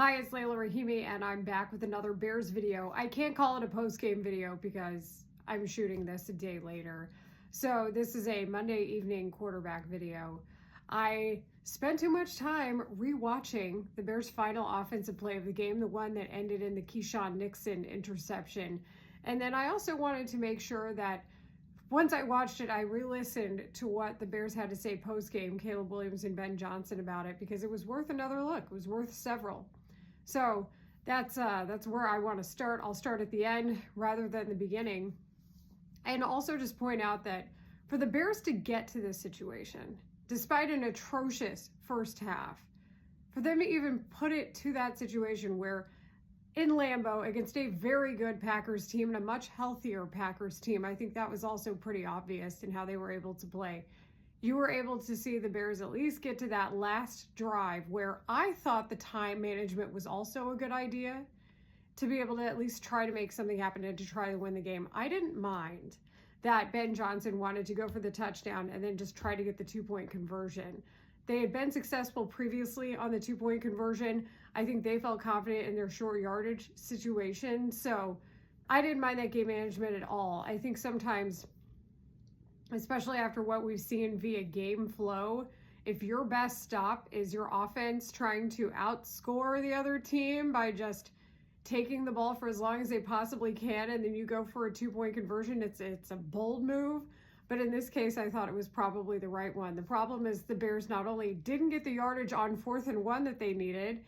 Hi, it's Leila Rahimi, and I'm back with another Bears video. I can't call it a post-game video because I'm shooting this a day later. So this is a Monday evening quarterback video. I spent too much time rewatching the Bears' final offensive play of the game, the one that ended in the Keyshawn Nixon interception. And then I also wanted to make sure that once I watched it, I re-listened to what the Bears had to say post-game, Caleb Williams and Ben Johnson, about it, because it was worth another look. It was worth several. So that's where I want to start. I'll start at the end rather than the beginning. And also just point out that for the Bears to get to this situation, despite an atrocious first half, for them to even put it to that situation where in Lambeau against a very good Packers team and a much healthier Packers team, I think that was also pretty obvious in how they were able to play. You were able to see the Bears at least get to that last drive where I thought the time management was also a good idea, to be able to at least try to make something happen and to try to win the game. I didn't mind that Ben Johnson wanted to go for the touchdown and then just try to get the 2-point conversion. They had been successful previously on the 2-point conversion. I think they felt confident in their short yardage situation. So I didn't mind that game management at all. I think sometimes, especially after what we've seen via game flow, if your best stop is your offense trying to outscore the other team by just taking the ball for as long as they possibly can, and then you go for a 2-point conversion, it's a bold move. But in this case, I thought it was probably the right one. The problem is the Bears not only didn't get the yardage on 4th and 1 that they needed,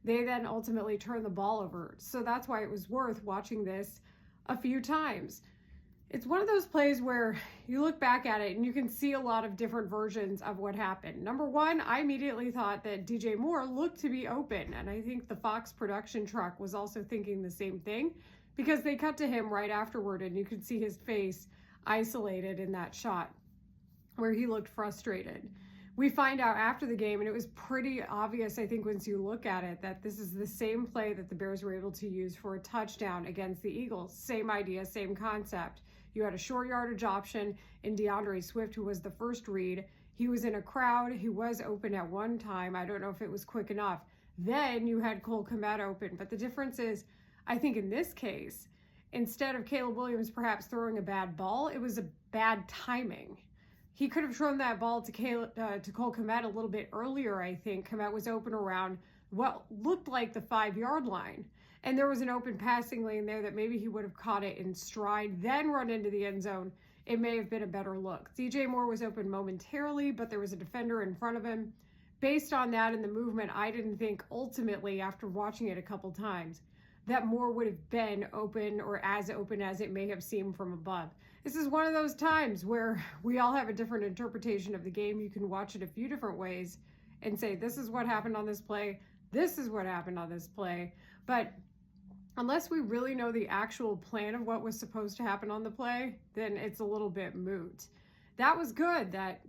they then ultimately turned the ball over. So that's why it was worth watching this a few times. It's one of those plays where you look back at it and you can see a lot of different versions of what happened. Number one, I immediately thought that DJ Moore looked to be open. And I think the Fox production truck was also thinking the same thing, because they cut to him right afterward and you could see his face isolated in that shot where he looked frustrated. We find out after the game, and it was pretty obvious, I think, once you look at it, that this is the same play that the Bears were able to use for a touchdown against the Eagles. Same idea, same concept. You had a short yardage option in DeAndre Swift, who was the first read. He was in a crowd. He was open at one time. I don't know if it was quick enough. Then you had Cole Kmet open. But the difference is, I think in this case, instead of Caleb Williams perhaps throwing a bad ball, it was a bad timing. He could have thrown that ball to Cole Kmet a little bit earlier, I think. Kmet was open around what looked like the 5-yard line. And there was an open passing lane there that maybe he would have caught it in stride, then run into the end zone. It may have been a better look. DJ Moore was open momentarily, but there was a defender in front of him. Based on that and the movement, I didn't think ultimately, after watching it a couple times, that Moore would have been open or as open as it may have seemed from above. This is one of those times where we all have a different interpretation of the game. You can watch it a few different ways and say, this is what happened on this play. This is what happened on this play. But unless we really know the actual plan of what was supposed to happen on the play, then it's a little bit moot. That was good that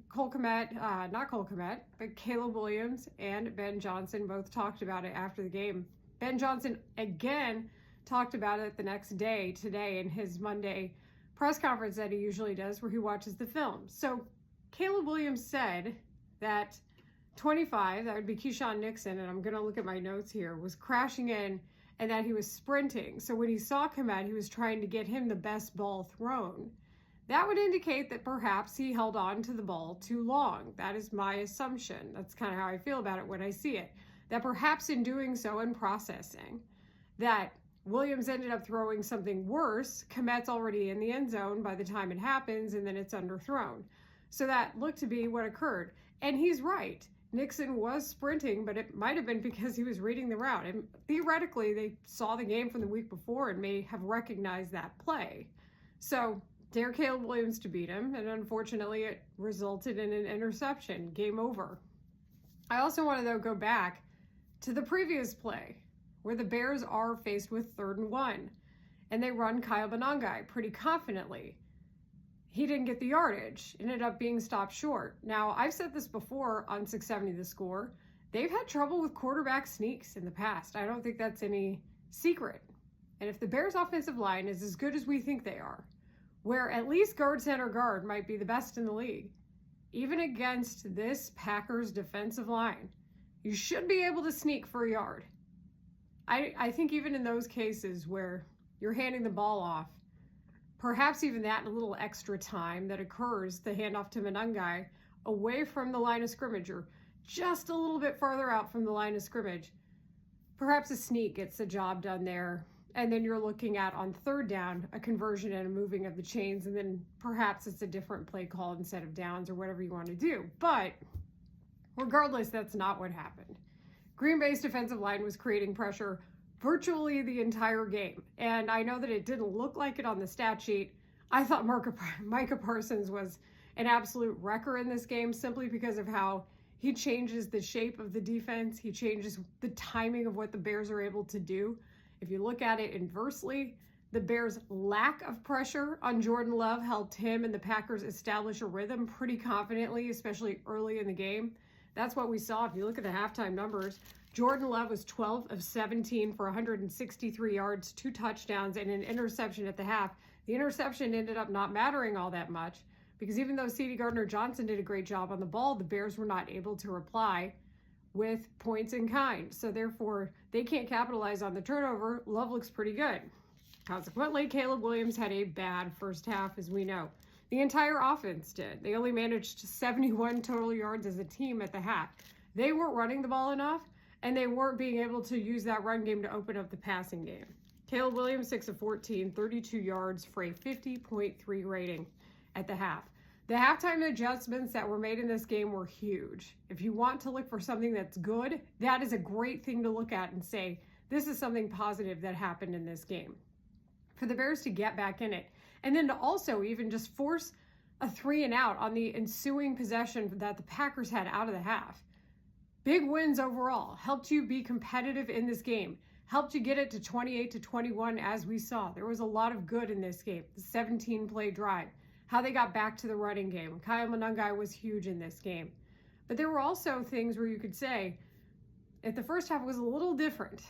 Caleb Williams and Ben Johnson both talked about it after the game. Ben Johnson again talked about it the next day, today, in his Monday press conference that he usually does, where he watches the film. So Caleb Williams said that 25, that would be Keyshawn Nixon, and I'm going to look at my notes here, was crashing in and that he was sprinting. So when he saw Kmet, he was trying to get him the best ball thrown. That would indicate that perhaps he held on to the ball too long. That is my assumption. That's kind of how I feel about it when I see it. That perhaps in doing so and processing, that Williams ended up throwing something worse. Kmet's already in the end zone by the time it happens, and then it's underthrown. So that looked to be what occurred. And he's right. Nixon was sprinting, but it might have been because he was reading the route. And theoretically, they saw the game from the week before and may have recognized that play. So dare Caleb Williams to beat him, and unfortunately it resulted in an interception. Game over. I also want to, though, go back to the previous play where the Bears are faced with 3rd and 1, and they run Kyle Benangai pretty confidently. He didn't get the yardage, ended up being stopped short. Now, I've said this before on 670 The Score. They've had trouble with quarterback sneaks in the past. I don't think that's any secret. And if the Bears' offensive line is as good as we think they are, where at least guard center guard might be the best in the league, even against this Packers defensive line, you should be able to sneak for a yard. I think even in those cases where you're handing the ball off, perhaps even that a little extra time that occurs, the handoff to Manungai, away from the line of scrimmage or just a little bit farther out from the line of scrimmage, perhaps a sneak gets the job done there. And then you're looking at, on third down, a conversion and a moving of the chains, and then perhaps it's a different play call instead of downs or whatever you want to do. But regardless, that's not what happened. Green Bay's defensive line was creating pressure virtually the entire game. And I know that it didn't look like it on the stat sheet. I thought Micah Parsons was an absolute wrecker in this game simply because of how he changes the shape of the defense. He changes the timing of what the Bears are able to do. If you look at it inversely, the Bears' lack of pressure on Jordan Love helped him and the Packers establish a rhythm pretty confidently, especially early in the game. That's what we saw. If you look at the halftime numbers, Jordan Love was 12 of 17 for 163 yards, 2 touchdowns, and an interception at the half. The interception ended up not mattering all that much because even though C.D. Gardner-Johnson did a great job on the ball, the Bears were not able to reply with points in kind. So therefore, they can't capitalize on the turnover. Love looks pretty good. Consequently, Caleb Williams had a bad first half, as we know. The entire offense did. They only managed 71 total yards as a team at the half. They weren't running the ball enough, and they weren't being able to use that run game to open up the passing game. Caleb Williams, 6 of 14, 32 yards for a 50.3 rating at the half. The halftime adjustments that were made in this game were huge. If you want to look for something that's good, that is a great thing to look at and say, this is something positive that happened in this game. For the Bears to get back in it, and then to also even just force a 3 and out on the ensuing possession that the Packers had out of the half. Big wins overall, helped you be competitive in this game, helped you get it to 28-21 as we saw. There was a lot of good in this game, the 17-play drive, how they got back to the running game. Kyle Manungai was huge in this game. But there were also things where you could say, if the first half was a little different,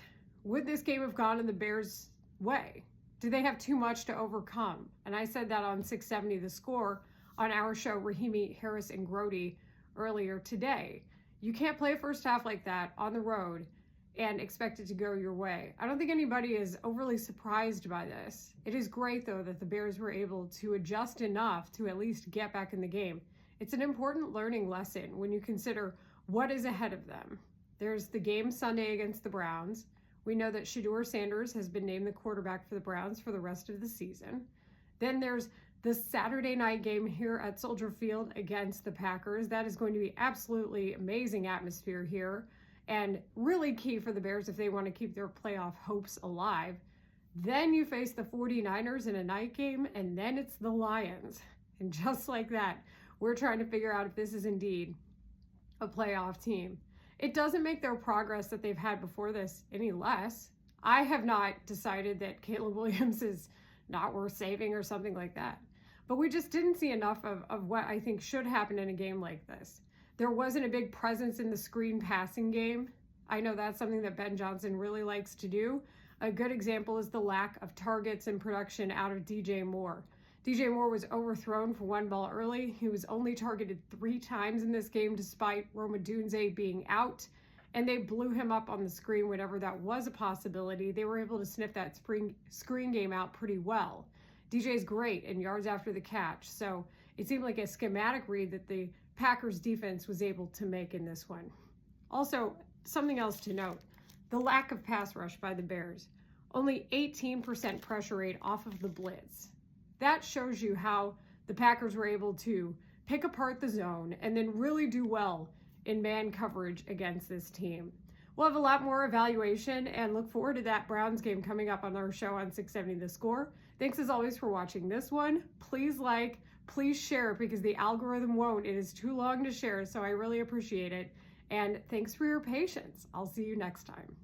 would this game have gone in the Bears' way? Did they have too much to overcome? And I said that on 670 The Score on our show, Rahimi, Harris, and Grody earlier today. You can't play a first half like that on the road and expect it to go your way. I don't think anybody is overly surprised by this. It is great, though, that the Bears were able to adjust enough to at least get back in the game. It's an important learning lesson when you consider what is ahead of them. There's the game Sunday against the Browns. We know that Shedeur Sanders has been named the quarterback for the Browns for the rest of the season. Then there's the Saturday night game here at Soldier Field against the Packers. That is going to be absolutely amazing atmosphere here and really key for the Bears if they want to keep their playoff hopes alive. Then you face the 49ers in a night game, and then it's the Lions. And just like that, we're trying to figure out if this is indeed a playoff team. It doesn't make their progress that they've had before this any less. I have not decided that Caleb Williams is not worth saving or something like that. But we just didn't see enough of what I think should happen in a game like this. There wasn't a big presence in the screen passing game. I know that's something that Ben Johnson really likes to do. A good example is the lack of targets and production out of DJ Moore. DJ Moore was overthrown for 1 ball early. He was only targeted 3 times in this game despite Roma Dunze being out, and they blew him up on the screen whenever that was a possibility. They were able to sniff that screen game out pretty well. DJ's great in yards after the catch, so it seemed like a schematic read that the Packers defense was able to make in this one. Also, something else to note, the lack of pass rush by the Bears. Only 18% pressure rate off of the blitz. That shows you how the Packers were able to pick apart the zone and then really do well in man coverage against this team. We'll have a lot more evaluation and look forward to that Browns game coming up on our show on 670 The Score. Thanks as always for watching this one. Please like, please share it because the algorithm won't. It is too long to share, so I really appreciate it. And thanks for your patience. I'll see you next time.